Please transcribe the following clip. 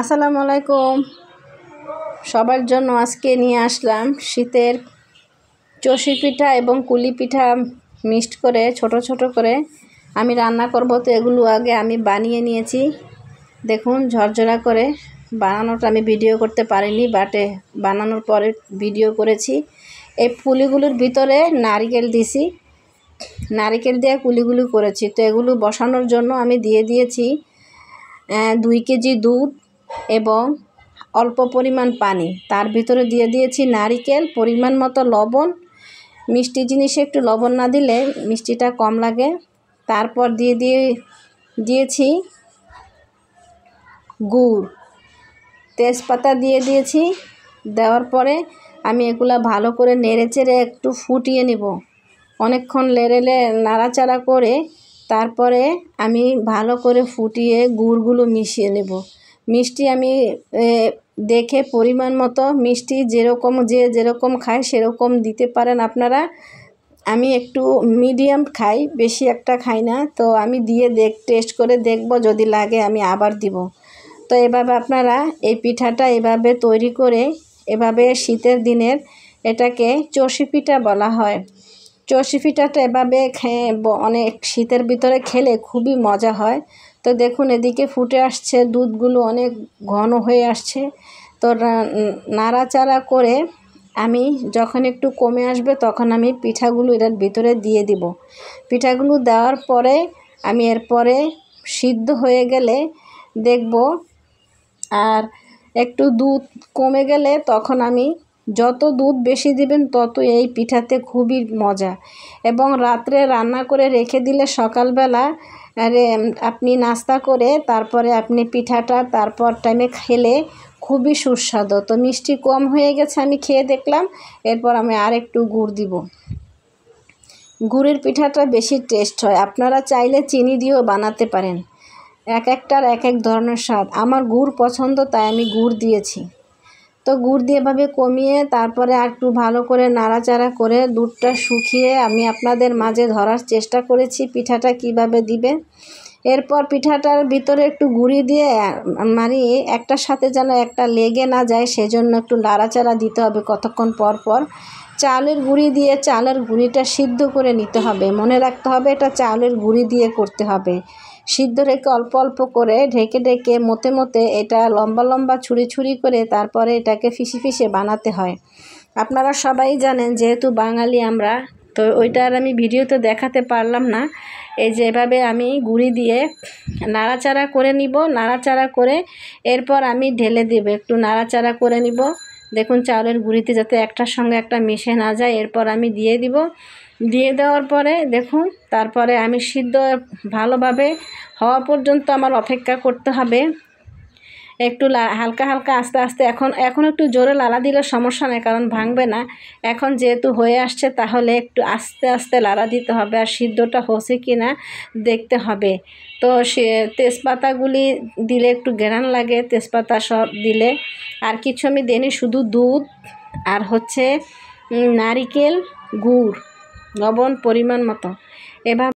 আসসালামু আলাইকুম। সবার জন্য আজকে নিয়ে আসলাম শীতের চষি পিঠা এবং কুলি পিঠা মিক্সড করে ছোট ছোট করে আমি রান্না করব। তো এগুলো আগে আমি বানিয়ে নিয়েছি। দেখুন ঝরঝরা করে বানানোটা আমি ভিডিও করতে পারিনি, বাটে বানানোর পরে ভিডিও করেছি। এই পুলিগুলোর ভিতরে নারকেল দিছি, নারকেল দিয়ে কুলিগুলো করেছি। তো এগুলো বসানোর জন্য আমি দিয়ে দিয়েছি 2 কেজি দুধ এবং অল্প পরিমাণ পানি। তার ভিতরে দিয়ে দিয়েছি নারকেল, পরিমাণ মতো লবণ। মিষ্টি জিনিসে একটু লবণ না দিলে মিষ্টিটা কম লাগে। তারপর দিয়েছি গুড়, তেজপাতা দিয়ে দিয়েছি। দেওয়ার পরে আমি এগুলা ভালো করে নেড়েচেড়ে একটু ফুটিয়ে নেব। অনেকক্ষণ নাড়াচাড়া করে তারপরে আমি ভালো করে ফুটিয়ে গুড়গুলো মিশিয়ে নেব। মিষ্টি আমি দেখে পরিমাণ মতো মিষ্টি যেরকম খায় সেরকম দিতে পারেন আপনারা। আমি একটু মিডিয়াম খাই, বেশি একটা খাই না। তো আমি দিয়ে টেস্ট করে দেখব, যদি লাগে আমি আবার দিব। তো এভাবে আপনারা এই পিঠাটা এভাবে তৈরি করে, এভাবে শীতের দিনের এটাকে চষি পিঠা বলা হয়। চষি পিঠাটা এভাবে অনেক শীতের ভিতরে খেলে খুবই মজা হয়। তো দেখুন এদিকে ফুটে আসছে, দুধগুলো অনেক ঘন হয়ে আসছে। তো নাড়াচাড়া করে আমি যখন একটু কমে আসবে তখন আমি পিঠাগুলো এটার ভিতরে দিয়ে দিব। পিঠাগুলো দেওয়ার পরে আমি এরপরে সিদ্ধ হয়ে গেলে দেখব, আর একটু দুধ কমে গেলে তখন আমি যত দুধ বেশি দিবেন তত এই পিঠাতে খুবই মজা। এবং রাত্রে রান্না করে রেখে দিলে সকালবেলা আপনি নাস্তা করে তারপরে আপনি পিঠাটা তারপর টাইমে খেলে খুবই সুস্বাদু। তো মিষ্টি কম হয়ে গেছে, আমি খেয়ে দেখলাম। এরপর আমি আর একটু গুড় দিব। গুড়ের পিঠাটা বেশি টেস্ট হয়। আপনারা চাইলে চিনি দিয়েও বানাতে পারেন। এক একটার এক এক ধরনের স্বাদ। আমার গুড় পছন্দ, তাই আমি গুড় দিয়েছি। তো গুড় দিয়ে এভাবে কমিয়ে তারপরে আর একটু ভালো করে নাড়াচাড়া করে দুধটা শুকিয়ে আমি আপনাদের মাঝে ধরার চেষ্টা করেছি পিঠাটা কিভাবে দিবে। এরপর পিঠাটার ভিতরে একটু গুঁড়ি দিয়ে মারিয়ে একটার সাথে যেন একটা লেগে না যায়, সেজন্য একটু নাড়াচাড়া দিতে হবে কতক্ষণ পর পর। চালের গুঁড়ি দিয়ে চালের গুঁড়িটা সিদ্ধ করে নিতে হবে। মনে রাখতে হবে এটা চালের গুঁড়ি দিয়ে করতে হবে। সিদ্ধ রেখে অল্প অল্প করে ঢেকে মতে এটা লম্বা লম্বা ছুরি করে তারপরে এটাকে ফিসে বানাতে হয়। আপনারা সবাই জানেন, যেহেতু বাঙালি আমরা, তো ওইটা আর আমি ভিডিওতে দেখাতে পারলাম না। এই যে এভাবে আমি গুঁড়ি দিয়ে নাড়াচাড়া করে নিব। নাড়াচাড়া করে এরপর আমি ঢেলে দেব, একটু নাড়াচাড়া করে নিব। দেখুন চাউলের গুঁড়িতে যাতে একটার সঙ্গে একটা মিশে না যায়। এরপর আমি দিয়ে দিব। দিয়ে দেওয়ার পরে দেখুন তারপরে আমি সিদ্ধ ভালোভাবে হওয়া পর্যন্ত আমার অপেক্ষা করতে হবে। একটু হালকা হালকা আস্তে আস্তে, এখন একটু জোরে লাড়া দিলে সমস্যা নেই, কারণ ভাঙবে না। এখন যেহেতু হয়ে আসছে তাহলে একটু আস্তে আস্তে লাড়া দিতে হবে, আর সিদ্ধটা হচ্ছে কি না দেখতে হবে। তো তেজপাতাগুলি দিলে একটু ঘ্রাণ লাগে, তেজপাতা সব দিলে। আর কিছু আমি দিইনি, শুধু দুধ আর নারিকেল, গুড়, লবণ পরিমাণ মতো। এভাবে